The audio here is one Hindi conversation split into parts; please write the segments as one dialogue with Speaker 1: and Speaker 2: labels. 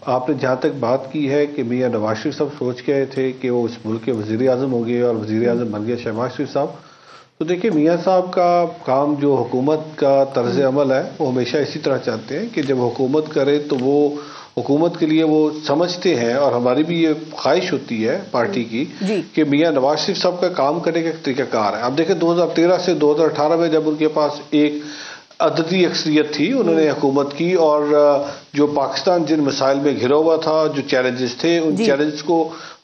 Speaker 1: आपने जहाँ तक बात की है कि मियाँ नवाज शरीफ साहब सोच गए थे कि वो इस मुल्क के वज़ीर आज़म हो गए और वज़ीर आज़म बन गए शहबाज शरीफ साहब, तो देखिए मियाँ साहब का काम जो हुकूमत का तर्ज अमल है वो हमेशा इसी तरह चाहते हैं कि जब हुकूमत करे तो वो हुकूमत के लिए वो समझते हैं, और हमारी भी ये ख्वाहिश होती है पार्टी की कि मियाँ नवाज शरीफ साहब का काम करने का तरीकाकार है। अब देखें 2013 से 2018 में जब उनके पास एक अददी अक्सरियत थी, उन्होंने हुकूमत की, और जो पाकिस्तान जिन मसाइल में घिरा हुआ था, जो चैलेंजेस थे, उन चैलेंजेस को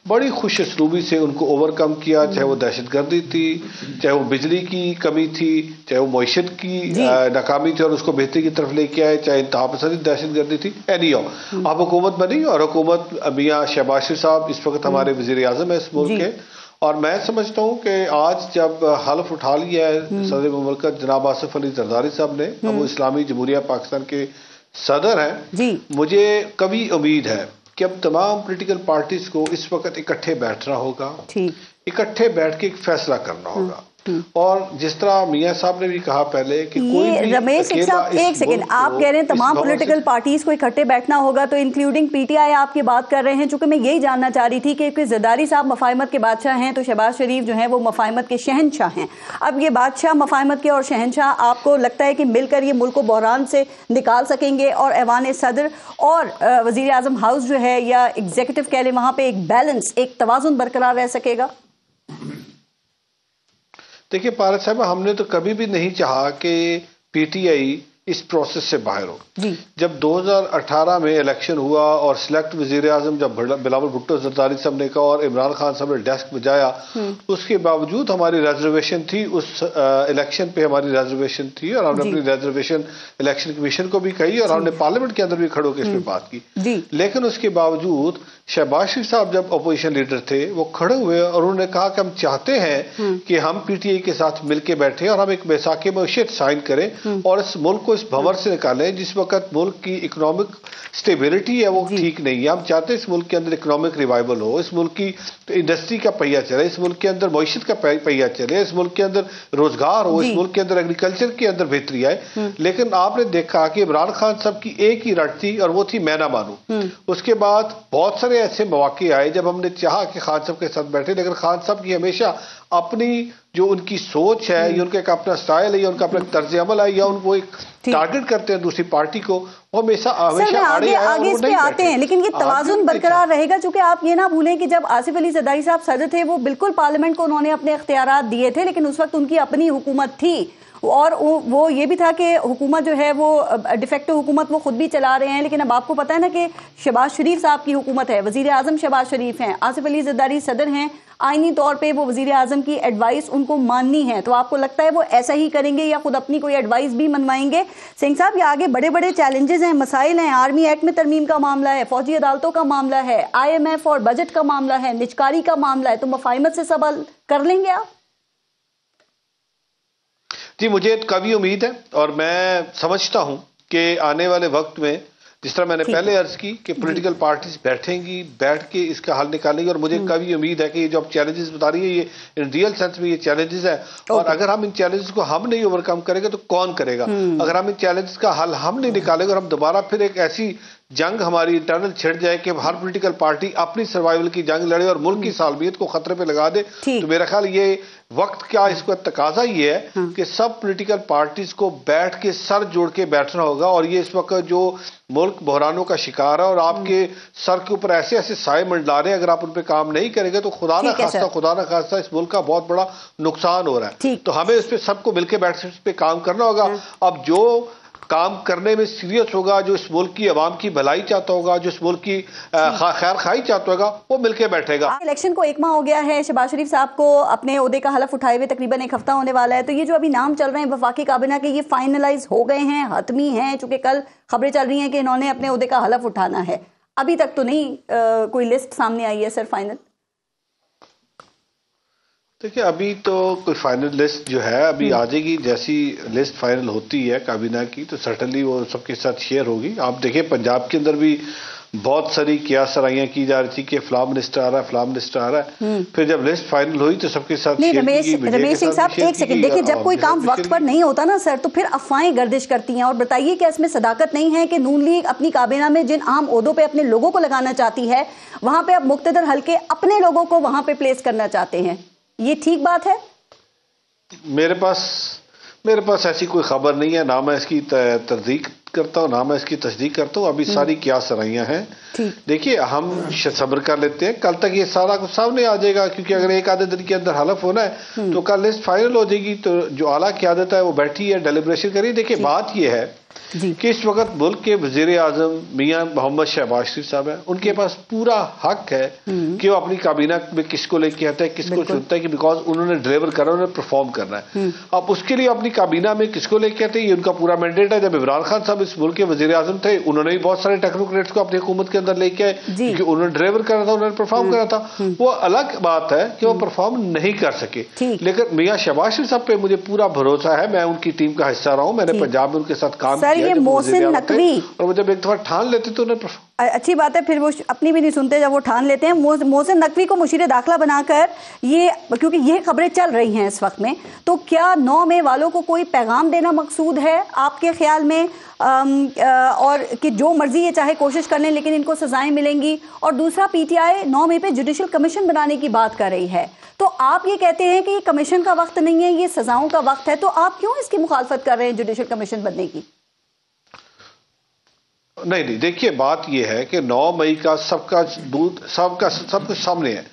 Speaker 1: बड़ी खुश असलूबी से उनको ओवरकम किया। चाहे वो दहशतगर्दी थी, चाहे वो बिजली की कमी थी, चाहे वो मईशत की नाकामी थी और उसको बेहतरी की तरफ लेके आए, चाहे इंतहापसंदी दहशतगर्दी थी। एनी हो, अब हुकूमत बनी और हुकूमत मियाँ शहबाज शरीफ साहब इस वक्त हमारे वज़ीर आज़म है इस मुल्क के, और मैं समझता हूँ कि आज जब हल्फ उठा लिया है सदर मुमलकत जनाब आसिफ अली जरदारी साहब ने, अब वो इस्लामी जमहूरिया पाकिस्तान के सदर हैं, मुझे कभी उम्मीद है कि अब तमाम पॉलिटिकल पार्टीज को इस वक्त इकट्ठे बैठना होगा, इकट्ठे बैठ के एक फैसला करना होगा। और जिस तरह मियाँ साहब ने भी कहा पहले कि कोई भी
Speaker 2: रमेश साहब, एक सेकंड, आप कह रहे हैं तमाम पॉलिटिकल पार्टीज को इकट्ठे बैठना होगा, तो इंक्लूडिंग पीटीआई आपकी बात कर रहे हैं। चूंकि मैं यही जानना चाह रही थी कि जरदारी साहब मफाहमत के बादशाह हैं, तो शहबाज शरीफ जो हैं वो मफाहमत के शहनशाह हैं। अब ये बादशाह मफाहमत के और शहनशाह, आपको लगता है कि मिलकर ये मुल्क को बहरान से निकाल सकेंगे और ऐवान सदर और वजीर आजम हाउस जो है या एग्जीक्यूटिव कह लें, वहां पर एक बैलेंस, एक तवाजुन बरकरार रह सकेगा?
Speaker 1: देखिए पारस साहब, हमने तो कभी भी नहीं चाहा कि पीटीआई इस प्रोसेस से बाहर हो। जब 2018 में इलेक्शन हुआ और सिलेक्ट वजीर आजम जब बिलावल भुट्टो जरदारी साहब ने कहा और इमरान खान साहब ने डेस्क बजाया, उसके बावजूद हमारी रिजर्वेशन थी, उस इलेक्शन पे हमारी रिजर्वेशन थी, और हमने अपनी रिजर्वेशन इलेक्शन कमीशन को भी कही और हमने पार्लियामेंट के अंदर भी खड़े होकर इस पर बात की। लेकिन उसके बावजूद शहबाज शरीफ साहब जब अपोजिशन लीडर थे वो खड़े हुए और उन्होंने कहा कि हम चाहते हैं कि हम पीटीआई के साथ मिलकर बैठे और हम एक बैसाखी मईशत साइन करें और इस मुल्क को इस भंवर से निकालें जिस वक्त मुल्क की इकोनॉमिक स्टेबिलिटी है वो ठीक नहीं है। हम चाहते हैं इस मुल्क के अंदर इकोनॉमिक रिवाइवल हो, इस मुल्क की इंडस्ट्री का पहिया चले, इस मुल्क के अंदर मईशत का पहिया चले, इस मुल्क के अंदर रोजगार हो, इस मुल्क के अंदर एग्रीकल्चर के अंदर बेहतरी आए। लेकिन आपने देखा कि इमरान खान साहब की एक ही रट थी और वो थी मैं ना मानूं। उसके बाद बहुत सारे ऐसे मौके आए जब हमने चाहा कि खान साहब के साथ बैठे, लेकिन खान साहब की हमेशा अपनी जो उनकी सोच है या उनका एक अपना स्टाइल है या उनका अपना तर्ज अमल है या उनको एक टारगेट करते हैं दूसरी पार्टी को, वो हमेशा
Speaker 2: आगे इस पे आते हैं। लेकिन ये तवाजुन बरकरार रहेगा, क्योंकि आप ये ना भूलें कि जब आसिफ अली जरदारी साहब सदर थे वो बिल्कुल पार्लियामेंट को उन्होंने अपने इख्तियारात दिए थे, लेकिन उस वक्त उनकी अपनी हुकूमत थी और वो ये भी था कि हुकूमत जो है वो डिफेक्टिव हुकूमत वो खुद भी चला रहे हैं। लेकिन अब आपको पता है ना कि शहबाज शरीफ साहब की हुकूमत है, वजीर आजम शहबाज शरीफ हैं, आसिफ अली जरदारी सदर हैं, आईनी तौर पे वो वजीर आजम की एडवाइस उनको माननी है। तो आपको लगता है वो ऐसा ही करेंगे या खुद अपनी कोई एडवाइस भी मनवाएंगे? सिंह साहब, ये आगे बड़े बड़े चैलेंजेस हैं, मसाइल हैं, आर्मी एक्ट में तरमीम का मामला है, फौजी अदालतों का मामला है, IMF और बजट का मामला है, निजकारी का मामला है, तो मफाहिमत से सब हल कर लेंगे आप?
Speaker 1: जी, मुझे काफी उम्मीद है और मैं समझता हूं कि आने वाले वक्त में जिस तरह मैंने पहले अर्ज की कि पॉलिटिकल पार्टीज बैठेंगी, बैठ के इसका हल निकालेंगी, और मुझे काफी उम्मीद है कि ये जो आप चैलेंजेस बता रही है ये इन रियल सेंस में ये चैलेंजेस है, और अगर हम इन चैलेंजेस को हम नहीं ओवरकम करेंगे तो कौन करेगा? अगर हम इन चैलेंजेस का हल हम नहीं निकालेंगे और हम दोबारा फिर एक ऐसी जंग हमारी इंटरनल छिड़ जाए कि हर पॉलिटिकल पार्टी अपनी सर्वाइवल की जंग लड़े और मुल्क की सालमियत को खतरे पे लगा दे, तो मेरा ख्याल ये वक्त क्या इसका तकाजा ये है कि सब पॉलिटिकल पार्टीज को बैठ के सर जोड़ के बैठना होगा। और ये इस वक्त जो मुल्क बहरानों का शिकार है और आपके सर के ऊपर ऐसे ऐसे साए मंडला रहे हैं, अगर आप उन पर काम नहीं करेंगे तो खुदा ना खास्ता इस मुल्क का बहुत बड़ा नुकसान हो रहा है। तो हमें इस पर सबको मिलकर बैठ इस पर काम करना होगा। अब जो काम करने में सीरियस होगा, जो इस मुल्क की आवाम की भलाई चाहता होगा, जो इस मुल्क की खैर खाई चाहता होगा, वो मिलकर बैठेगा।
Speaker 2: इलेक्शन को एक माह हो गया है, शहबाज शरीफ साहब को अपने ओहदे का हलफ उठाए हुए तकरीबन एक हफ्ता होने वाला है, तो ये जो अभी नाम चल रहे हैं वफाकी काबिना के, ये फाइनलाइज हो गए हैं, हतमी हैं? चूंकि कल खबरें चल रही हैं कि इन्होंने अपने ओहदे का हलफ उठाना है, अभी तक तो नहीं कोई लिस्ट सामने आई है सर फाइनल?
Speaker 1: देखिए, अभी तो कोई फाइनल लिस्ट जो है अभी आ जाएगी, जैसी लिस्ट फाइनल होती है काबीना की तो सर्टनली वो सबके साथ शेयर होगी। आप देखिए पंजाब के अंदर भी बहुत सारी कियासराइयां की जा रही थी कि फलां मिनिस्टर आ रहा है, फलां मिनिस्टर आ रहा है। फिर जब लिस्ट फाइनल हुई तो सबके साथ
Speaker 2: नहीं, रमेश सिंह साहब एक सेकंड देखिए, जब कोई काम वक्त पर नहीं होता ना सर, तो फिर अफवाहें गर्दिश करती हैं। और बताइए क्या इसमें सदाकत नहीं है कि नून लीग अपनी काबीना में जिन आम ओहदों पे अपने लोगों को लगाना चाहती है, वहां पे अब मुक्तदर हल्के अपने लोगों को वहां पे प्लेस करना चाहते हैं? ये ठीक बात है?
Speaker 1: मेरे पास ऐसी कोई खबर नहीं है, ना मैं इसकी तरदीक करता हूँ, ना मैं इसकी तस्दीक करता हूँ। अभी सारी क्या सराइयां हैं। देखिए, हम सब्र कर लेते हैं, कल तक ये सारा कुछ सामने आ जाएगा, क्योंकि अगर एक आधे दिन के अंदर हलफ होना है तो कल लिस्ट फाइनल हो जाएगी। तो जो आला क़यादत है वो बैठी है, डेलिब्रेशन करिए। देखिए, बात ये है कि इस वक्त मुल्क के वजीर आजम मियां मोहम्मद शहबाज शरीफ साहब हैं, उनके पास पूरा हक है कि वो अपनी काबीना में किसको लेके आता है, किसको चुनता है, कि बिकॉज उन्होंने डिलीवर करना, उन्होंने परफॉर्म करना है। अब उसके लिए अपनी काबीना में किसको लेके आते हैं, ये उनका पूरा मैंडेट है। जब इमरान खान साहब इस मुल्क के वजीर आजम थे, उन्होंने भी बहुत सारे टेक्नोक्रेट्स को अपनी हुकूमत के अंदर लेके आए, क्योंकि उन्होंने डिलीवर करना था, उन्होंने परफॉर्म करना था। वो अलग बात है कि वो परफॉर्म नहीं कर सके, लेकिन मियां शहबाज शरीफ साहब पे मुझे पूरा भरोसा है। मैं उनकी टीम का हिस्सा रहा हूं, मैंने पंजाब में उनके साथ काम किया, और वो जब एक दफा ठान लेते तो उन्हें
Speaker 2: अच्छी बात है, फिर वो अपनी भी नहीं सुनते जब वो ठान लेते हैं। मोहसिन नकवी को मुशीर दाखिला बनाकर ये, क्योंकि ये खबरें चल रही हैं इस वक्त में, तो क्या 9 मई वालों को कोई पैगाम देना मकसूद है आपके ख्याल में, और कि जो मर्जी ये चाहे कोशिश कर लें लेकिन इनको सजाएं मिलेंगी? और दूसरा, पीटीआई 9 मई पे जुडिशल कमीशन बनाने की बात कर रही है, तो आप ये कहते हैं कि ये कमीशन का वक्त नहीं है, ये सजाओं का वक्त है, तो आप क्यों इसकी मुखालफत कर रहे हैं जुडिशल कमीशन बनने की?
Speaker 1: नहीं, देखिए, बात यह है कि 9 मई का सबका दूध, सब कुछ सामने है,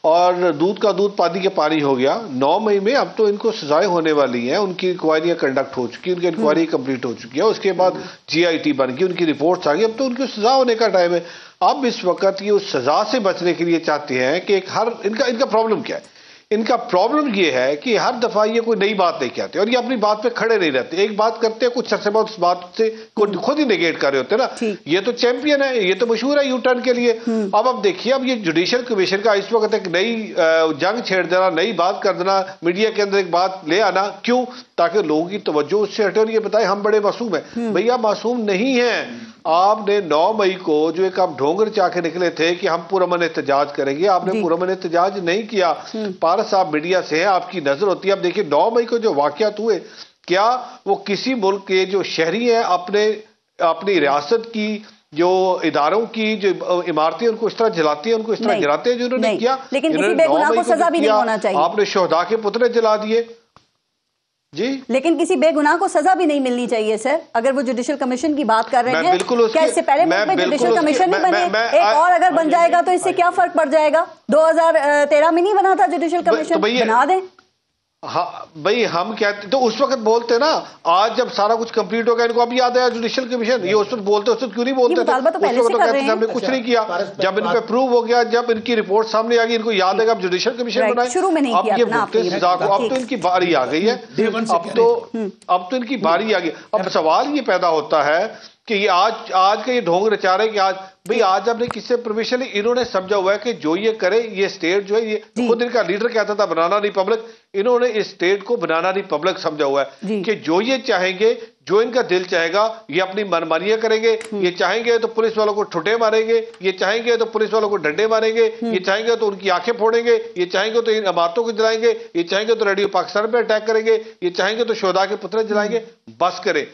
Speaker 1: और दूध का दूध पानी के पानी हो गया। 9 मई में अब तो इनको सजाएं होने वाली हैं, उनकी इंक्वायरियां कंडक्ट हो चुकी है, उनकी इंक्वायरी कंप्लीट हो चुकी है, उसके बाद जीआईटी बन गई, उनकी रिपोर्ट्स आ गई, अब तो उनकी सजा होने का टाइम है। अब इस वक्त ये उस सजा से बचने के लिए चाहते हैं कि इनका प्रॉब्लम क्या है? इनका प्रॉब्लम ये है कि हर दफा ये कोई नई बात लेके आते हैं और ये अपनी बात पे खड़े नहीं रहते। एक बात करते हैं, कुछ अरसे बाद उस बात से खुद ही नेगेट कर रहे होते हैं ना। ये तो चैंपियन है, ये तो मशहूर है यू टर्न के लिए। अब देखिए, अब ये जुडिशल कमीशन का इस वक्त एक नई जंग छेड़ देना, नई बात कर देना, मीडिया के अंदर एक बात ले आना, क्यों? ताकि लोगों की तवज्जो उससे हटे और ये बताए हम बड़े मासूम हैं। भैया, मासूम नहीं है। आपने 9 मई को जो एक आप ढोंग रचा के निकले थे कि हम पुरअमन एहतजाज करेंगे, आपने पुरअमन एहतजाज नहीं किया। पारस साहब मीडिया से है, आपकी नजर होती है। अब देखिए, 9 मई को जो वाकयात हुए, क्या वो किसी मुल्क के जो शहरी हैं अपनी रियासत की जो इदारों की जो इमारतें उनको इस तरह जलाती है, उनको इस तरह गिराते हैं जो उन्होंने किया?
Speaker 2: लेकिन किसी बेगुनाह को सजा भी नहीं होना चाहिए।
Speaker 1: आपने शोहदा के पुतले जला दिए जी,
Speaker 2: लेकिन किसी बेगुनाह को सजा भी नहीं मिलनी चाहिए सर। अगर वो जुडिशल कमीशन की बात कर रहे हैं, क्या इससे पहले में जुडिशल कमीशन नहीं बने? एक और अगर बन जाएगा तो इससे क्या फर्क पड़ जाएगा? 2013 में नहीं बना था जुडिशल कमीशन, बना दें।
Speaker 1: हाँ भाई, हम कहते तो उस वक्त बोलते ना, आज जब सारा कुछ कंप्लीट हो गया इनको अब याद आया जुडिशल कमीशन, ये उस वक्त बोलते, उस वक्त क्यों नहीं बोलते थे?
Speaker 2: तो उस वक्त कहते
Speaker 1: हमने कुछ नहीं किया। जब इन पे प्रूव हो गया, जब इनकी रिपोर्ट सामने आ गई, इनको याद है अब जुडिशल कमीशन बनाए।
Speaker 2: शुरू में नहीं किया,
Speaker 1: अब तो इनकी बारी आ गई है, अब तो इनकी बारी आ गई। अब सवाल ये पैदा होता है कि ये आज का ये ढोंग रचा रहे कि आज आपने किससे परमिशन ली? इन्होंने समझा हुआ है कि जो ये करे, ये स्टेट जो है, ये खुद इनका लीडर कहता था बनाना नहीं पब्लिक, इन्होंने इस स्टेट को बनाना नहीं पब्लिक समझा हुआ है कि जो ये चाहेंगे, जो इनका दिल चाहेगा, ये अपनी मनमानियां करेंगे। ये चाहेंगे तो पुलिस वालों को ठुटे मारेंगे, ये चाहेंगे तो पुलिस वालों को डंडे मारेंगे, ये चाहेंगे तो उनकी आंखें फोड़ेंगे, ये चाहेंगे तो इन इमारतों को जलाएंगे, ये चाहेंगे तो रेडियो पाकिस्तान पे अटैक करेंगे, ये चाहेंगे तो शोहदा के पुतले जलाएंगे। बस करें,